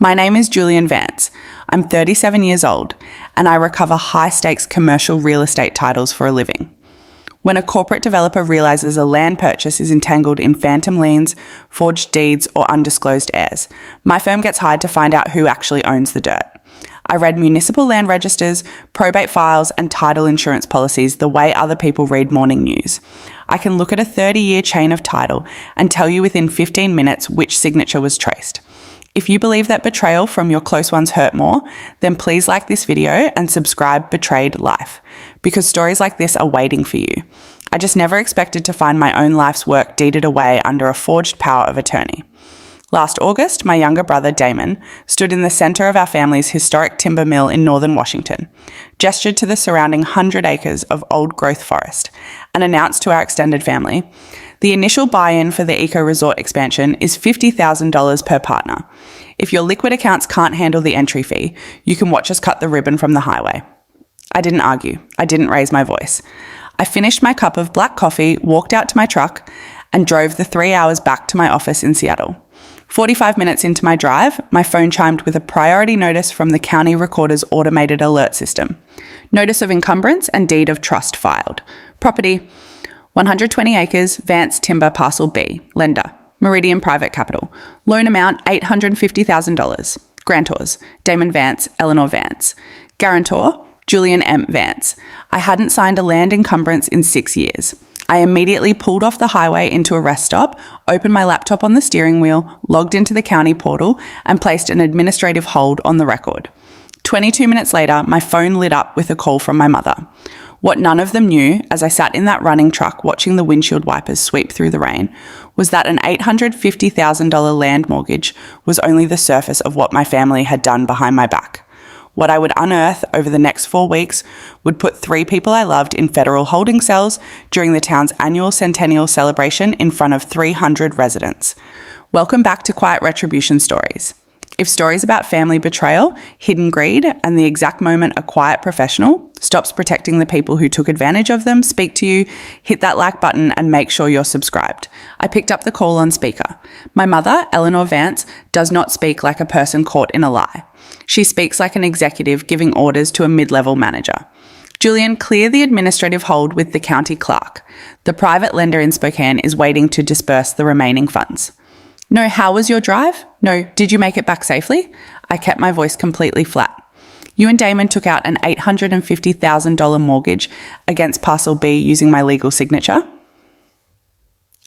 My name is Julian Vance. I'm 37 years old, and I recover high-stakes commercial real estate titles for a living. When a corporate developer realises a land purchase is entangled in phantom liens, forged deeds, or undisclosed heirs, my firm gets hired to find out who actually owns the dirt. I read municipal land registers, probate files, and title insurance policies the way other people read morning news. I can look at a 30-year chain of title and tell you within 15 minutes which signature was traced. If you believe that betrayal from your close ones hurt more, then please like this video and subscribe Betrayed Life, because stories like this are waiting for you. I just never expected to find my own life's work deeded away under a forged power of attorney. Last August, my younger brother, Damon, stood in the centre of our family's historic timber mill in northern Washington, gestured to the surrounding 100 acres of old-growth forest, and announced to our extended family, the initial buy-in for the eco-resort expansion is $50,000 per partner. If your liquid accounts can't handle the entry fee, you can watch us cut the ribbon from the highway. I didn't argue. I didn't raise my voice. I finished my cup of black coffee, walked out to my truck, and drove the 3 hours back to my office in Seattle. 45 minutes into my drive, my phone chimed with a priority notice from the county recorder's automated alert system. Notice of encumbrance and deed of trust filed. Property, 120 acres, Vance Timber Parcel B. Lender, Meridian Private Capital. Loan amount, $850,000. Grantors, Damon Vance, Eleanor Vance. Guarantor, Julian M. Vance. I hadn't signed a land encumbrance in 6 years. I immediately pulled off the highway into a rest stop, opened my laptop on the steering wheel, logged into the county portal, and placed an administrative hold on the record. 22 minutes later, my phone lit up with a call from my mother. What none of them knew, as I sat in that running truck watching the windshield wipers sweep through the rain, was that an $850,000 land mortgage was only the surface of what my family had done behind my back. What I would unearth over the next 4 weeks would put 3 people I loved in federal holding cells during the town's annual Centennial celebration in front of 300 residents. Welcome back to Quiet Retribution Stories. If stories about family betrayal, hidden greed, and the exact moment a quiet professional stops protecting the people who took advantage of them speak to you, hit that like button and make sure you're subscribed. I picked up the call on speaker. My mother, Eleanor Vance, does not speak like a person caught in a lie. She speaks like an executive giving orders to a mid-level manager. Julian, clear the administrative hold with the county clerk. The private lender in Spokane is waiting to disperse the remaining funds. No, how was your drive? No, did you make it back safely? I kept my voice completely flat. You and Damon took out an $850,000 mortgage against Parcel B using my legal signature?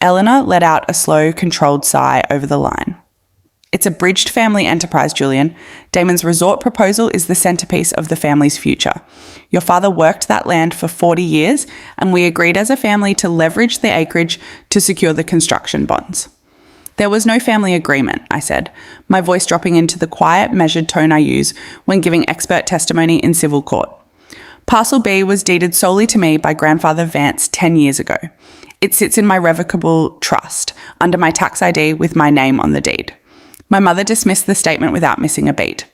Eleanor let out a slow, controlled sigh over the line. It's a bridged family enterprise, Julian. Damon's resort proposal is the centerpiece of the family's future. Your father worked that land for 40 years, and we agreed as a family to leverage the acreage to secure the construction bonds. There was no family agreement, I said, my voice dropping into the quiet, measured tone I use when giving expert testimony in civil court. Parcel B was deeded solely to me by grandfather Vance 10 years ago. It sits in my revocable trust, under my tax ID with my name on the deed. My mother dismissed the statement without missing a beat.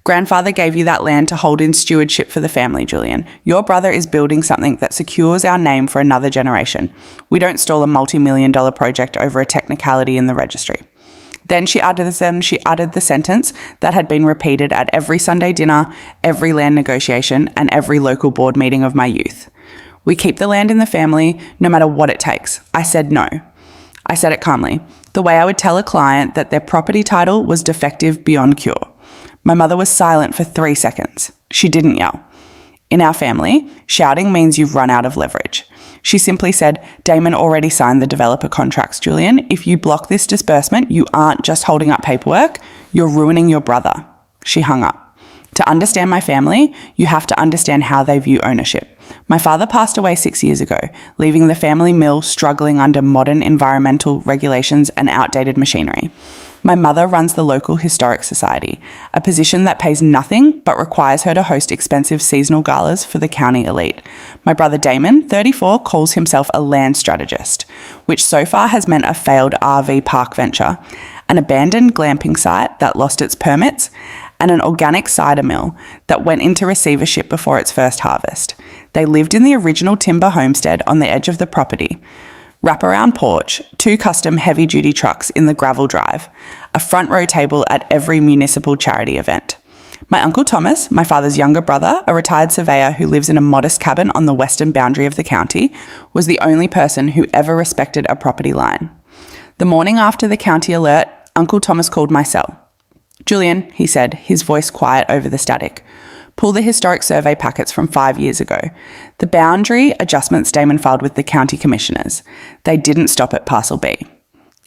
Grandfather gave you that land to hold in stewardship for the family, Julian. Your brother is building something that secures our name for another generation. We don't stall a multi-million-dollar project over a technicality in the registry. Then she uttered the sentence that had been repeated at every Sunday dinner, every land negotiation, and every local board meeting of my youth. We keep the land in the family, no matter what it takes. I said no. I said it calmly, the way I would tell a client that their property title was defective beyond cure. My mother was silent for 3 seconds. She didn't yell. In our family, shouting means you've run out of leverage. She simply said, Damon already signed the developer contracts, Julian. If you block this disbursement, you aren't just holding up paperwork, you're ruining your brother. She hung up. To understand my family, you have to understand how they view ownership. My father passed away 6 years ago, leaving the family mill struggling under modern environmental regulations and outdated machinery. My mother runs the local historic society, a position that pays nothing but requires her to host expensive seasonal galas for the county elite. My brother Damon, 34, calls himself a land strategist, which so far has meant a failed RV park venture, an abandoned glamping site that lost its permits, and an organic cider mill that went into receivership before its first harvest. They lived in the original timber homestead on the edge of the property, wraparound porch, 2 custom heavy-duty trucks in the gravel drive, a front row table at every municipal charity event. My Uncle Thomas, my father's younger brother, a retired surveyor who lives in a modest cabin on the western boundary of the county, was the only person who ever respected a property line. The morning after the county alert, Uncle Thomas called my cell. "Julian," he said, his voice quiet over the static, "pull the historic survey packets from 5 years ago. The boundary adjustments Damon filed with the county commissioners. They didn't stop at Parcel B."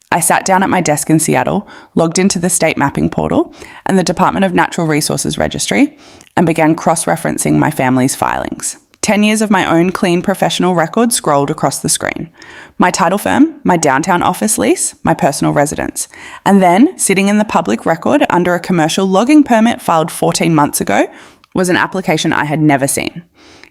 I sat down at my desk in Seattle, logged into the state mapping portal and the Department of Natural Resources registry, and began cross-referencing my family's filings. 10 years of my own clean professional record scrolled across the screen. My title firm, my downtown office lease, my personal residence. And then, sitting in the public record under a commercial logging permit filed 14 months ago, was an application I had never seen.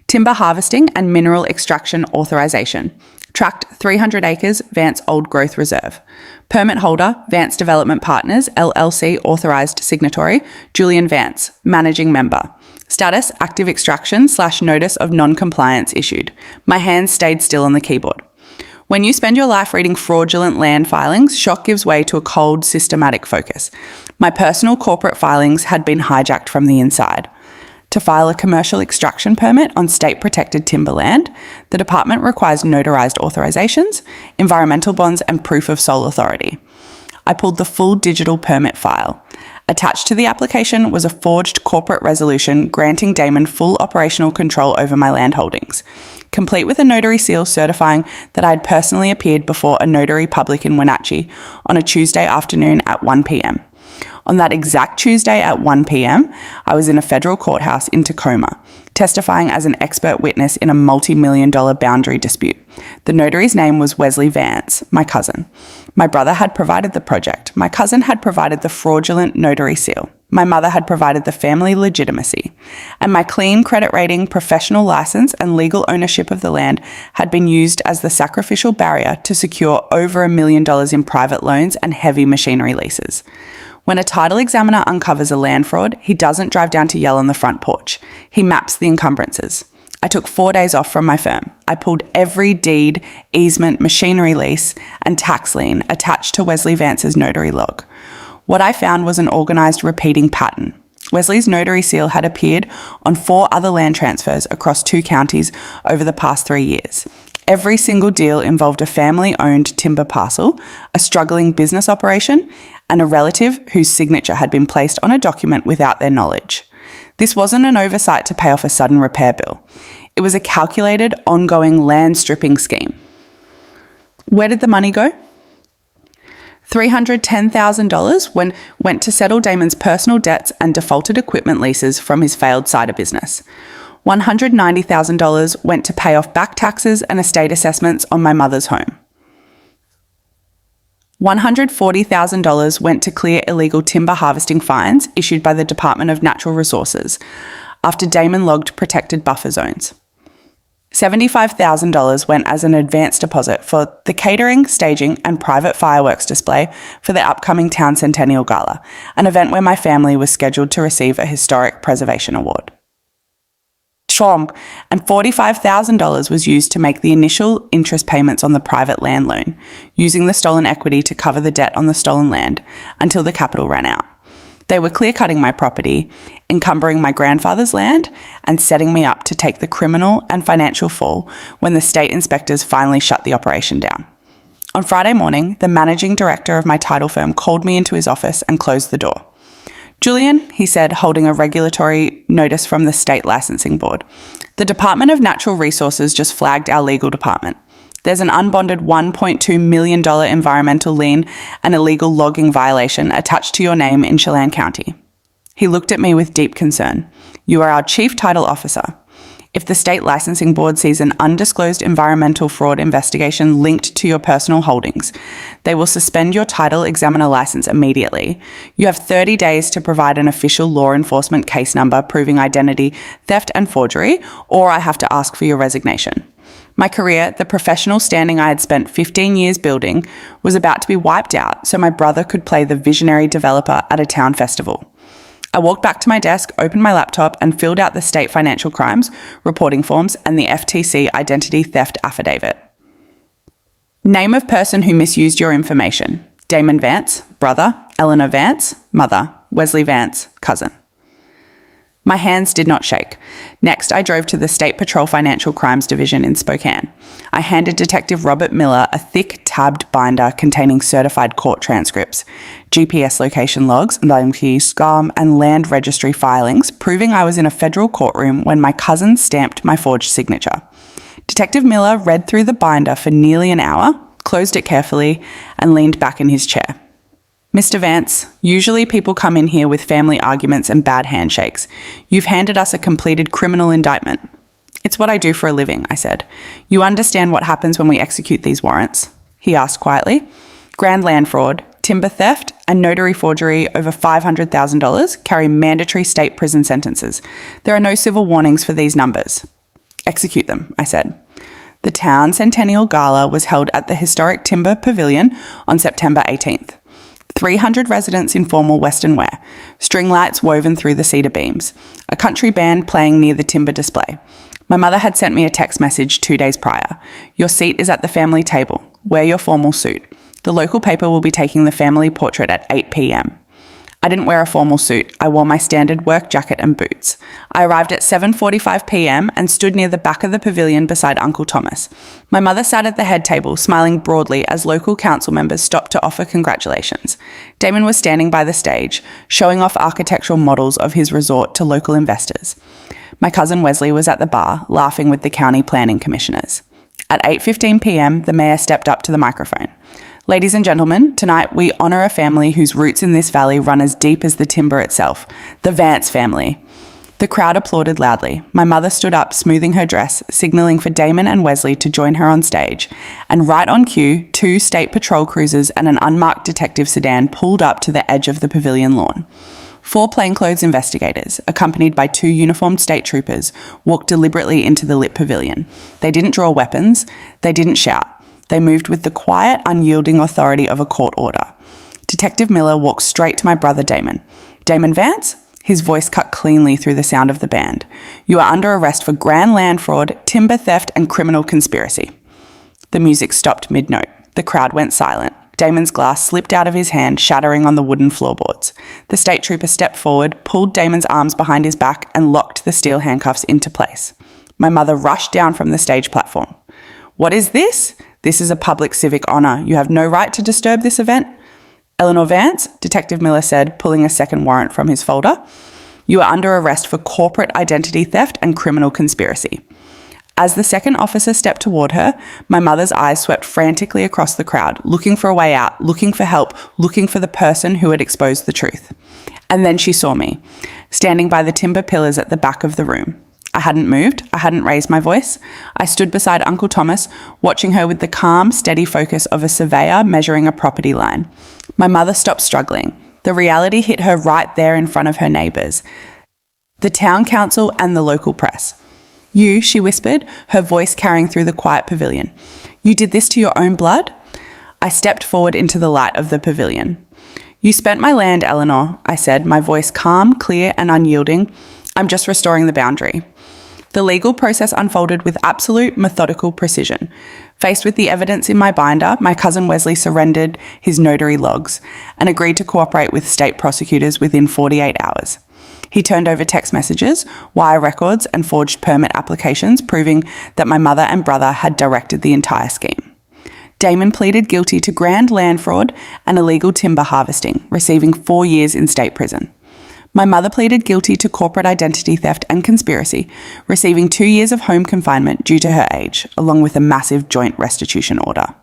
Timber harvesting and mineral extraction authorization. Tract 300 acres, Vance Old Growth Reserve. Permit holder, Vance Development Partners, LLC authorized signatory, Julian Vance, managing member. Status, active extraction / notice of non-compliance issued. My hands stayed still on the keyboard. When you spend your life reading fraudulent land filings, shock gives way to a cold, systematic focus. My personal corporate filings had been hijacked from the inside. To file a commercial extraction permit on state-protected timberland, the department requires notarized authorizations, environmental bonds, and proof of sole authority. I pulled the full digital permit file. Attached to the application was a forged corporate resolution granting Damon full operational control over my land holdings, complete with a notary seal certifying that I had personally appeared before a notary public in Wenatchee on a Tuesday afternoon at 1 p.m. On that exact Tuesday at 1 p.m, I was in a federal courthouse in Tacoma, testifying as an expert witness in a multi-million-dollar boundary dispute. The notary's name was Wesley Vance, my cousin. My brother had provided the project. My cousin had provided the fraudulent notary seal. My mother had provided the family legitimacy. And my clean credit rating, professional license, and legal ownership of the land had been used as the sacrificial barrier to secure over $1 million in private loans and heavy machinery leases. When a title examiner uncovers a land fraud, he doesn't drive down to yell on the front porch. He maps the encumbrances. I took 4 days off from my firm. I pulled every deed, easement, machinery lease, and tax lien attached to Wesley Vance's notary log. What I found was an organised repeating pattern. Wesley's notary seal had appeared on 4 other land transfers across 2 counties over the past 3 years. Every single deal involved a family-owned timber parcel, a struggling business operation, and a relative whose signature had been placed on a document without their knowledge. This wasn't an oversight to pay off a sudden repair bill. It was a calculated, ongoing land stripping scheme. Where did the money go? $310,000 went to settle Damon's personal debts and defaulted equipment leases from his failed cider business. $190,000 went to pay off back taxes and estate assessments on my mother's home. $140,000 went to clear illegal timber harvesting fines issued by the Department of Natural Resources after Damon logged protected buffer zones. $75,000 went as an advance deposit for the catering, staging, and private fireworks display for the upcoming town Centennial Gala, an event where my family was scheduled to receive a historic preservation award. And $45,000 was used to make the initial interest payments on the private land loan, using the stolen equity to cover the debt on the stolen land until the capital ran out. They were clear-cutting my property, encumbering my grandfather's land, and setting me up to take the criminal and financial fall when the state inspectors finally shut the operation down. On Friday morning, the managing director of my title firm called me into his office and closed the door. "Julian," he said, holding a regulatory notice from the state licensing board, "the Department of Natural Resources just flagged our legal department. There's an unbonded $1.2 million environmental lien and illegal logging violation attached to your name in Chelan County." He looked at me with deep concern. "You are our chief title officer. If the state licensing board sees an undisclosed environmental fraud investigation linked to your personal holdings, they will suspend your title examiner license immediately. You have 30 days to provide an official law enforcement case number proving identity, theft, and forgery, or I have to ask for your resignation." My career, the professional standing I had spent 15 years building, was about to be wiped out so my brother could play the visionary developer at a town festival. I walked back to my desk, opened my laptop, and filled out the state financial crimes reporting forms and the FTC identity theft affidavit. Name of person who misused your information. Damon Vance, brother. Eleanor Vance, mother. Wesley Vance, cousin. My hands did not shake. Next, I drove to the State Patrol Financial Crimes Division in Spokane. I handed Detective Robert Miller a thick, tabbed binder containing certified court transcripts, GPS location logs, and land registry filings, proving I was in a federal courtroom when my cousin stamped my forged signature. Detective Miller read through the binder for nearly an hour, closed it carefully, and leaned back in his chair. Mr. Vance, usually people come in here with family arguments and bad handshakes. You've handed us a completed criminal indictment. It's what I do for a living, I said. You understand what happens when we execute these warrants? He asked quietly. Grand land fraud, timber theft, and notary forgery over $500,000 carry mandatory state prison sentences. There are no civil warnings for these numbers. Execute them, I said. The town Centennial Gala was held at the historic Timber Pavilion on September 18th. 300 residents in formal Western wear, string lights woven through the cedar beams, a country band playing near the timber display. My mother had sent me a text message 2 days prior. Your seat is at the family table. Wear your formal suit. The local paper will be taking the family portrait at 8 p.m. I didn't wear a formal suit. I wore my standard work jacket and boots. I arrived at 7:45 p.m. and stood near the back of the pavilion beside Uncle Thomas. My mother sat at the head table, smiling broadly as local council members stopped to offer congratulations. Damon was standing by the stage, showing off architectural models of his resort to local investors. My cousin Wesley was at the bar, laughing with the county planning commissioners. At 8:15 p.m., the mayor stepped up to the microphone. Ladies and gentlemen, tonight we honour a family whose roots in this valley run as deep as the timber itself, the Vance family. The crowd applauded loudly. My mother stood up, smoothing her dress, signalling for Damon and Wesley to join her on stage, and right on cue, 2 state patrol cruisers and an unmarked detective sedan pulled up to the edge of the pavilion lawn. 4 plainclothes investigators, accompanied by 2 uniformed state troopers, walked deliberately into the lit pavilion. They didn't draw weapons. They didn't shout. They moved with the quiet, unyielding authority of a court order. Detective Miller walked straight to my brother Damon. Damon Vance? His voice cut cleanly through the sound of the band. You are under arrest for grand land fraud, timber theft, and criminal conspiracy. The music stopped mid-note. The crowd went silent. Damon's glass slipped out of his hand, shattering on the wooden floorboards. The state trooper stepped forward, pulled Damon's arms behind his back, and locked the steel handcuffs into place. My mother rushed down from the stage platform. What is this? This is a public civic honour. You have no right to disturb this event. Eleanor Vance, Detective Miller said, pulling a second warrant from his folder. You are under arrest for corporate identity theft and criminal conspiracy. As the second officer stepped toward her, my mother's eyes swept frantically across the crowd, looking for a way out, looking for help, looking for the person who had exposed the truth. And then she saw me, standing by the timber pillars at the back of the room. I hadn't moved. I hadn't raised my voice. I stood beside Uncle Thomas, watching her with the calm, steady focus of a surveyor measuring a property line. My mother stopped struggling. The reality hit her right there in front of her neighbours, the town council and the local press. You, she whispered, her voice carrying through the quiet pavilion. You did this to your own blood? I stepped forward into the light of the pavilion. You spent my land, Eleanor, I said, my voice calm, clear and unyielding. I'm just restoring the boundary. The legal process unfolded with absolute methodical precision. Faced with the evidence in my binder, my cousin Wesley surrendered his notary logs and agreed to cooperate with state prosecutors within 48 hours. He turned over text messages, wire records, and forged permit applications proving that my mother and brother had directed the entire scheme. Damon pleaded guilty to grand land fraud and illegal timber harvesting, receiving 4 years in state prison. My mother pleaded guilty to corporate identity theft and conspiracy, receiving 2 years of home confinement due to her age, along with a massive joint restitution order.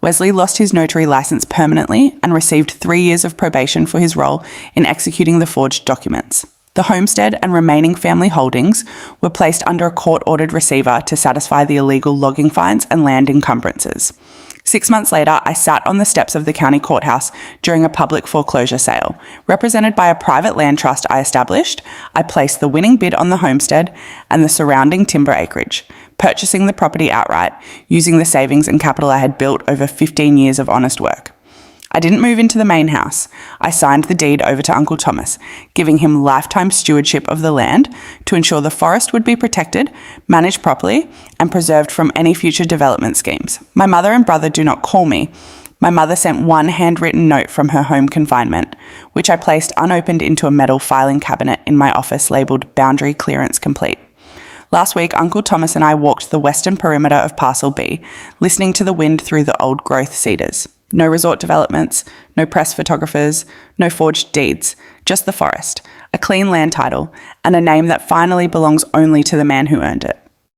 Wesley lost his notary license permanently and received 3 years of probation for his role in executing the forged documents. The homestead and remaining family holdings were placed under a court-ordered receiver to satisfy the illegal logging fines and land encumbrances. 6 months later, I sat on the steps of the county courthouse during a public foreclosure sale. Represented by a private land trust I established, I placed the winning bid on the homestead and the surrounding timber acreage, purchasing the property outright, using the savings and capital I had built over 15 years of honest work. I didn't move into the main house. I signed the deed over to Uncle Thomas, giving him lifetime stewardship of the land to ensure the forest would be protected, managed properly, and preserved from any future development schemes. My mother and brother do not call me. My mother sent one handwritten note from her home confinement, which I placed unopened into a metal filing cabinet in my office labelled Boundary Clearance Complete. Last week, Uncle Thomas and I walked the western perimeter of Parcel B, listening to the wind through the old growth cedars. No resort developments, no press photographers, no forged deeds, just the forest, a clean land title, and a name that finally belongs only to the man who earned it.